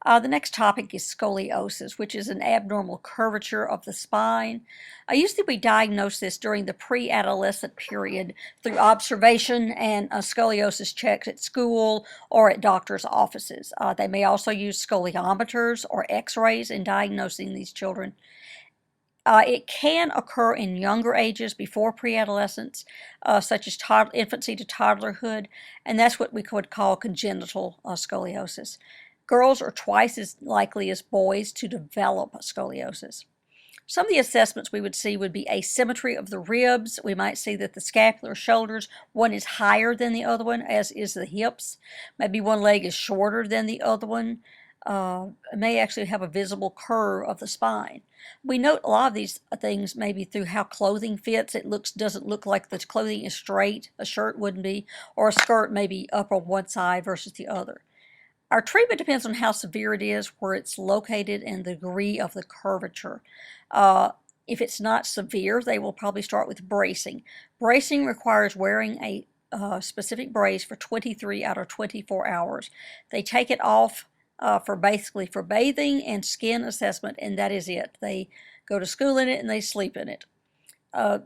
The next topic is scoliosis, which is an abnormal curvature of the spine. Usually we diagnose this during the pre-adolescent period through observation and scoliosis checks at school or at doctor's offices. They may also use scoliometers or x-rays in diagnosing these children. It can occur in younger ages before pre-adolescence, such as infancy to toddlerhood, and that's what we would call congenital scoliosis. Girls are twice as likely as boys to develop scoliosis. Some of the assessments we would see would be asymmetry of the ribs. We might see that the scapular shoulders, one is higher than the other one, as is the hips. Maybe one leg is shorter than the other one. May actually have a visible curve of the spine. We note a lot of these things maybe through how clothing fits. It doesn't look like the clothing is straight. A shirt wouldn't be, or a skirt may be up on one side versus the other. Our treatment depends on how severe it is, where it's located, and the degree of the curvature. If it's not severe, they will probably start with bracing. Bracing requires wearing a specific brace for 23 out of 24 hours. They take it off for bathing and skin assessment, and that is it. They go to school in it and they sleep in it.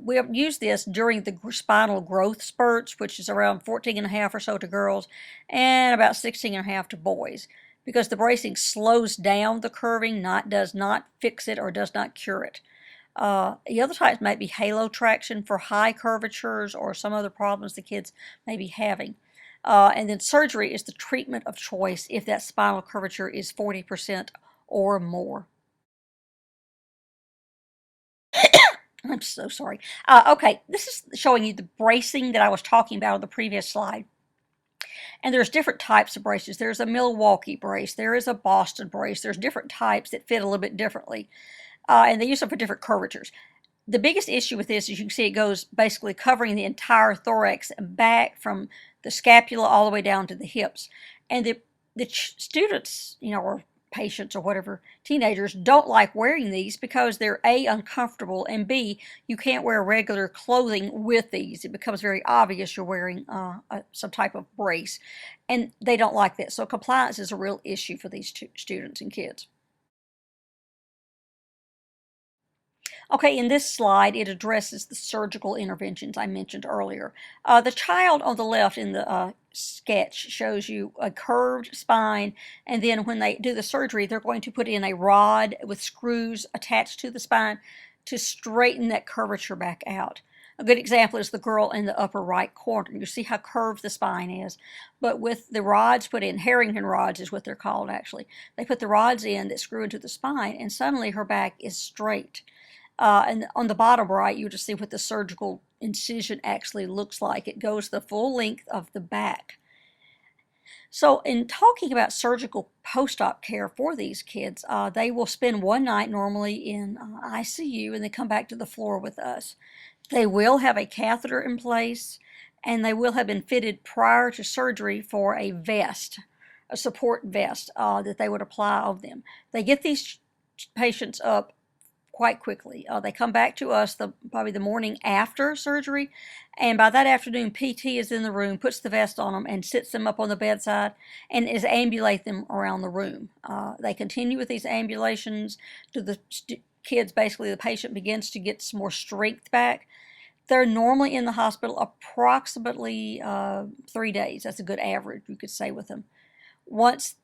We have used this during the spinal growth spurts, which is around 14 and a half or so to girls and about 16 and a half to boys, because the bracing slows down the curving, does not fix it or does not cure it. The other types might be halo traction for high curvatures or some other problems the kids may be having. And then surgery is the treatment of choice if that spinal curvature is 40% or more. I'm so sorry. Okay, this is showing you the bracing that I was talking about on the previous slide. And there's different types of braces. There's a Milwaukee brace. There is a Boston brace. There's different types that fit a little bit differently. And they use them for different curvatures. The biggest issue with this is you can see it goes basically covering the entire thorax and back from the scapula all the way down to the hips. And the students, or patients or whatever, teenagers, don't like wearing these because they're A, uncomfortable, and B, you can't wear regular clothing with these. It becomes very obvious you're wearing some type of brace, and they don't like that. So compliance is a real issue for these students and kids. Okay, in this slide, it addresses the surgical interventions I mentioned earlier. The child on the left in the sketch shows you a curved spine, and then when they do the surgery, they're going to put in a rod with screws attached to the spine to straighten that curvature back out. A good example is the girl in the upper right corner. You see how curved the spine is. But with the rods put in, Harrington rods is what they're called actually, they put the rods in that screw into the spine, and suddenly her back is straight. And on the bottom right, you just see what the surgical incision actually looks like. It goes the full length of the back. So in talking about surgical post-op care for these kids, they will spend one night normally in ICU and they come back to the floor with us. They will have a catheter in place, and they will have been fitted prior to surgery for a vest, a support vest that they would apply on them. They get these patients up quite quickly. They come back to us probably the morning after surgery, and by that afternoon, PT is in the room, puts the vest on them, and sits them up on the bedside and is ambulate them around the room. They continue with these ambulations to the kids. Basically, the patient begins to get some more strength back. They're normally in the hospital approximately 3 days. That's a good average, you could say, with them. Once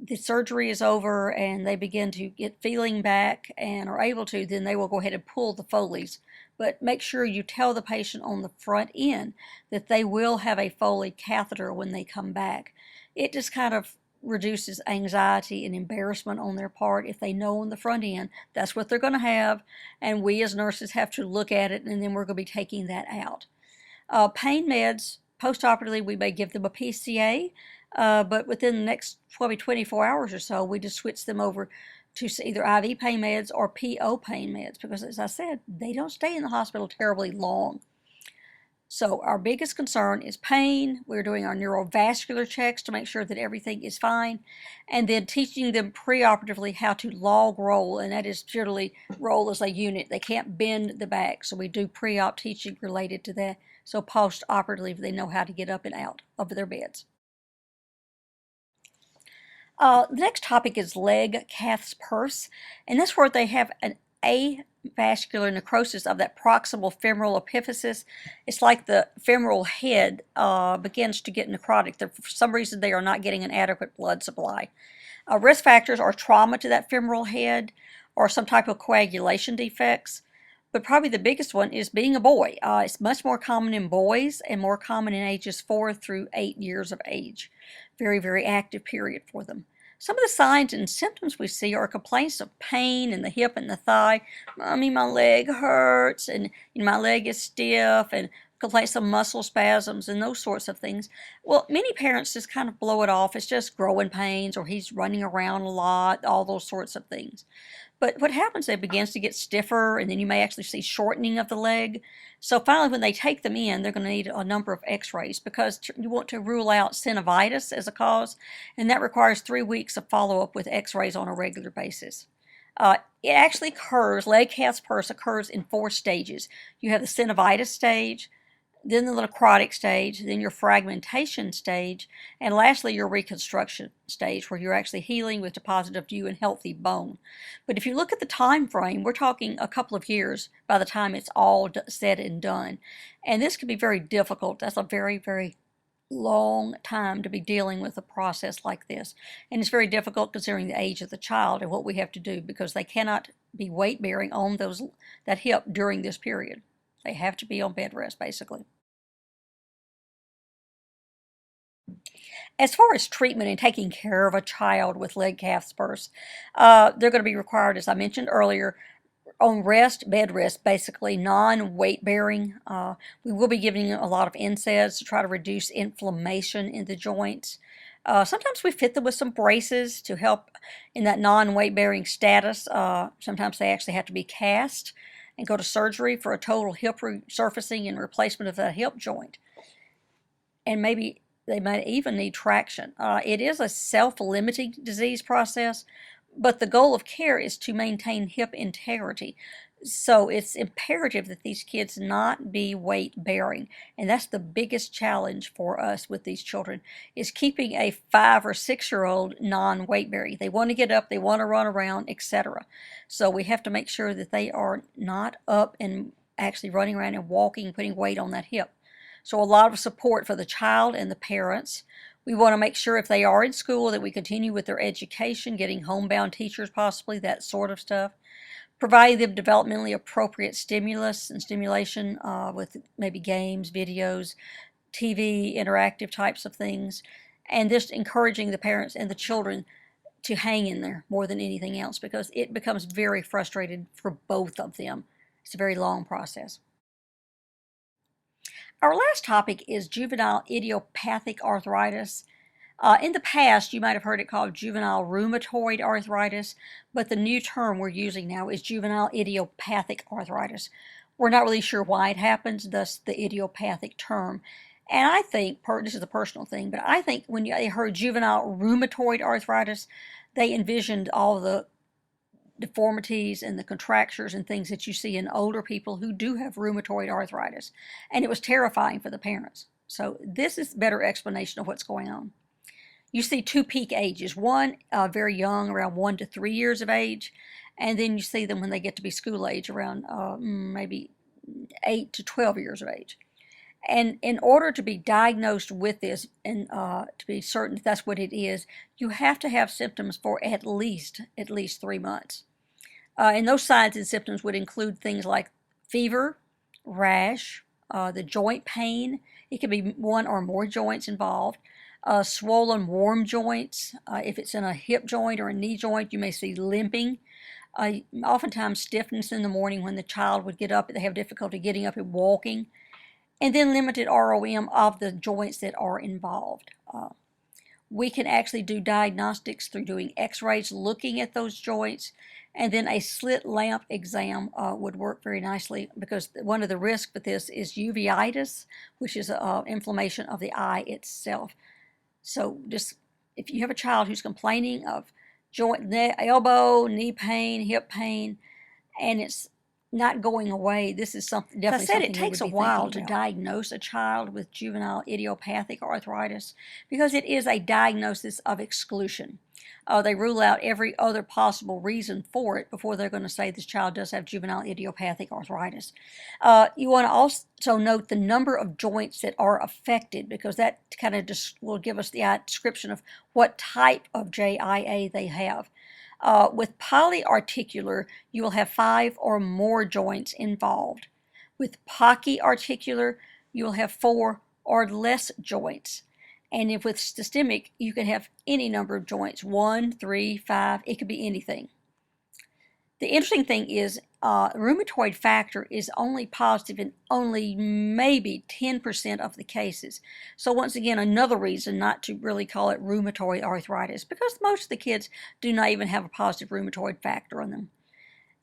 the surgery is over and they begin to get feeling back and are able to, then they will go ahead and pull the Foleys. But make sure you tell the patient on the front end that they will have a Foley catheter when they come back. It just kind of reduces anxiety and embarrassment on their part if they know on the front end that's what they're going to have, and we as nurses have to look at it, and then we're going to be taking that out. Pain meds, post-operatively, we may give them a PCA, but within the next probably 24 hours or so, we just switch them over to either IV pain meds or PO pain meds because, as I said, they don't stay in the hospital terribly long. So our biggest concern is pain. We're doing our neurovascular checks to make sure that everything is fine, and then teaching them preoperatively how to log roll, and that is generally roll as a unit. They can't bend the back, so we do pre-op teaching related to that, so post-operatively they know how to get up and out of their beds. The next topic is leg calf's purse, and that's where they have an avascular necrosis of that proximal femoral epiphysis. It's like the femoral head begins to get necrotic. For some reason, they are not getting an adequate blood supply. Risk factors are trauma to that femoral head or some type of coagulation defects. But probably the biggest one is being a boy. It's much more common in boys and more common in ages 4 through 8 years of age. Very, very active period for them. Some of the signs and symptoms we see are complaints of pain in the hip and the thigh. Mommy, my leg hurts, and my leg is stiff, and complaints of muscle spasms and those sorts of things. Well, many parents just kind of blow it off. It's just growing pains, or he's running around a lot, all those sorts of things. But what happens, it begins to get stiffer, and then you may actually see shortening of the leg. So finally, when they take them in, they're going to need a number of x-rays because you want to rule out synovitis as a cause, and that requires 3 weeks of follow-up with x-rays on a regular basis. It actually occurs, leg calf's purse occurs in 4 stages. You have the synovitis stage, then the necrotic stage, then your fragmentation stage, and lastly your reconstruction stage where you're actually healing with deposit of new and healthy bone. But if you look at the time frame, we're talking a couple of years by the time it's all said and done. And this can be very difficult. That's a very, very long time to be dealing with a process like this. And it's very difficult considering the age of the child and what we have to do because they cannot be weight bearing on that hip during this period. They have to be on bed rest, basically. As far as treatment and taking care of a child with leg calf purse, they're going to be required, as I mentioned earlier, on rest, bed rest, basically non-weight bearing. We will be giving a lot of NSAIDs to try to reduce inflammation in the joints. Sometimes we fit them with some braces to help in that non-weight bearing status. Sometimes they actually have to be cast and go to surgery for a total hip resurfacing and replacement of that hip joint. And maybe they might even need traction. It is a self-limiting disease process, but the goal of care is to maintain hip integrity. So it's imperative that these kids not be weight bearing. And that's the biggest challenge for us with these children is keeping a 5 or 6-year-old non-weight bearing. They want to get up, they want to run around, etc. So we have to make sure that they are not up and actually running around and walking, putting weight on that hip. So a lot of support for the child and the parents. We want to make sure if they are in school that we continue with their education, getting homebound teachers possibly, that sort of stuff. Providing them developmentally appropriate stimulus and stimulation with maybe games, videos, TV, interactive types of things. And just encouraging the parents and the children to hang in there more than anything else because it becomes very frustrating for both of them. It's a very long process. Our last topic is juvenile idiopathic arthritis. In the past, you might have heard it called juvenile rheumatoid arthritis, but the new term we're using now is juvenile idiopathic arthritis. We're not really sure why it happens, thus the idiopathic term. And I think, this is a personal thing, but I think when they heard juvenile rheumatoid arthritis, they envisioned all the deformities and the contractures and things that you see in older people who do have rheumatoid arthritis. And it was terrifying for the parents. So this is a better explanation of what's going on. You see 2 peak ages. One very young, around 1 to 3 years of age. And then you see them when they get to be school age, around maybe 8 to 12 years of age. And in order to be diagnosed with this and to be certain that that's what it is, you have to have symptoms for at least 3 months. And those signs and symptoms would include things like fever, rash, the joint pain. It can be 1 or more joints involved. Swollen warm joints. If it's in a hip joint or a knee joint, you may see limping. Oftentimes stiffness in the morning when the child would get up. They have difficulty getting up and walking. And then limited ROM of the joints that are involved. We can actually do diagnostics through doing x-rays, looking at those joints, and then a slit lamp exam would work very nicely because one of the risks with this is uveitis, which is inflammation of the eye itself. So just if you have a child who's complaining of elbow, knee pain, hip pain, and it's not going away. This is something definitely. As I said, it takes a while to diagnose a child with juvenile idiopathic arthritis because it is a diagnosis of exclusion. They rule out every other possible reason for it before they're going to say this child does have juvenile idiopathic arthritis. You want to also note the number of joints that are affected because that kind of just will give us the description of what type of JIA they have. With polyarticular, you will have 5 or more joints involved. With polyarticular, you will have 4 or less joints. And if with systemic, you can have any number of joints, 1, 3, 5, it could be anything. The interesting thing is rheumatoid factor is only positive in only maybe 10% of the cases. So once again, another reason not to really call it rheumatoid arthritis because most of the kids do not even have a positive rheumatoid factor on them.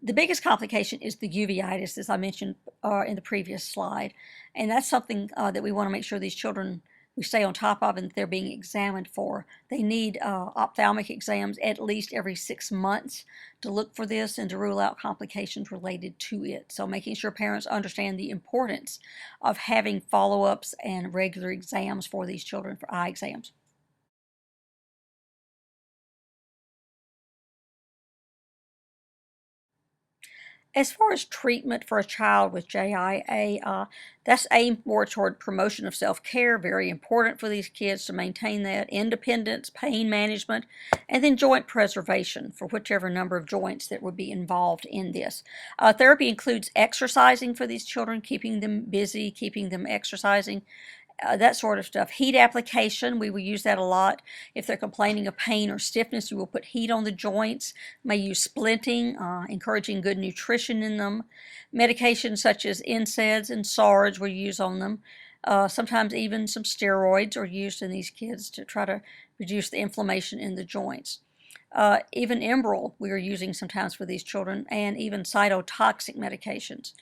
The biggest complication is the uveitis, as I mentioned in the previous slide, and that's something that we want to make sure these children we stay on top of and that they're being examined for. They need ophthalmic exams at least every 6 months to look for this and to rule out complications related to it. So making sure parents understand the importance of having follow-ups and regular exams for these children for eye exams. As far as treatment for a child with JIA, that's aimed more toward promotion of self-care, very important for these kids to maintain that, independence, pain management, and then joint preservation for whichever number of joints that would be involved in this. Therapy includes exercising for these children, keeping them busy, keeping them exercising, that sort of stuff. Heat application, we will use that a lot. If they're complaining of pain or stiffness, we will put heat on the joints. May use splinting, encouraging good nutrition in them. Medications such as NSAIDs and SARDs we use on them. Sometimes even some steroids are used in these kids to try to reduce the inflammation in the joints. Even Enbrel we are using sometimes for these children, and even cytotoxic medications.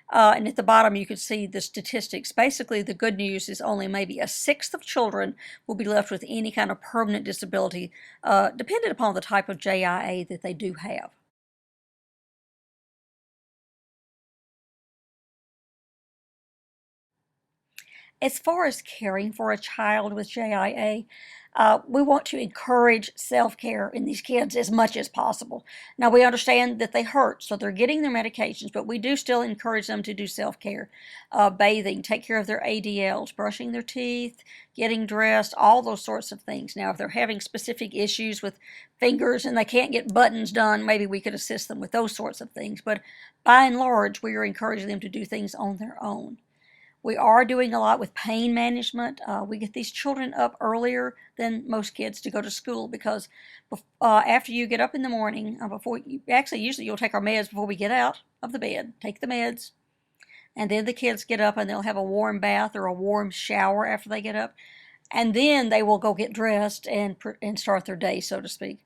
And at the bottom you can see the statistics. Basically, the good news is only maybe 1/6 of children will be left with any kind of permanent disability, dependent upon the type of JIA that they do have. As far as caring for a child with JIA, we want to encourage self-care in these kids as much as possible. Now, we understand that they hurt, so they're getting their medications, but we do still encourage them to do self-care. Bathing, take care of their ADLs, brushing their teeth, getting dressed, all those sorts of things. Now, if they're having specific issues with fingers and they can't get buttons done, maybe we could assist them with those sorts of things. But by and large, we are encouraging them to do things on their own. We are doing a lot with pain management. We get these children up earlier than most kids to go to school because after you get up in the morning, before you, actually usually you'll take our meds before we get out of the bed, take the meds, and then the kids get up and they'll have a warm bath or a warm shower after they get up, and then they will go get dressed and start their day, so to speak.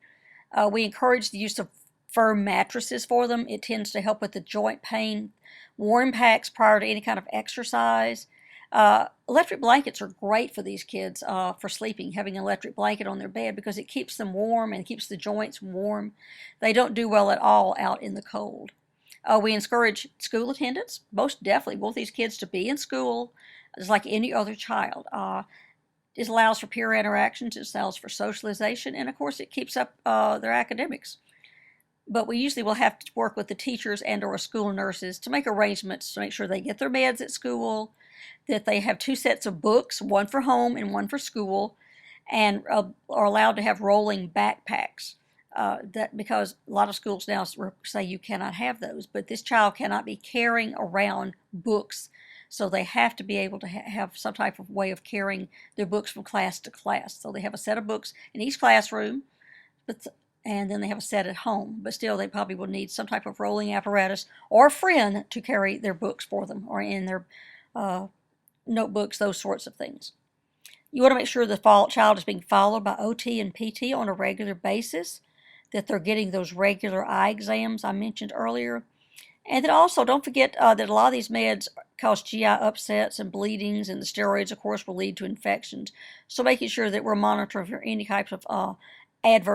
We encourage the use of firm mattresses for them. It tends to help with the joint pain. Warm packs prior to any kind of exercise. Electric blankets are great for these kids for sleeping, having an electric blanket on their bed because it keeps them warm and keeps the joints warm. They don't do well at all out in the cold. We encourage school attendance, most definitely. We want these kids to be in school just like any other child. It allows for peer interactions, it allows for socialization, and of course it keeps up their academics. But we usually will have to work with the teachers and or school nurses to make arrangements to make sure they get their meds at school, that they have 2 sets of books, one for home and one for school, and are allowed to have rolling backpacks. That because a lot of schools now say you cannot have those, but this child cannot be carrying around books, so they have to be able to have some type of way of carrying their books from class to class. So they have a set of books in each classroom, and then they have a set at home, but still they probably will need some type of rolling apparatus or a friend to carry their books for them or in their notebooks, those sorts of things. You want to make sure the child is being followed by OT and PT on a regular basis, that they're getting those regular eye exams I mentioned earlier. And then also don't forget that a lot of these meds cause GI upsets and bleedings, and the steroids, of course, will lead to infections. So making sure that we're monitoring for any types of adverse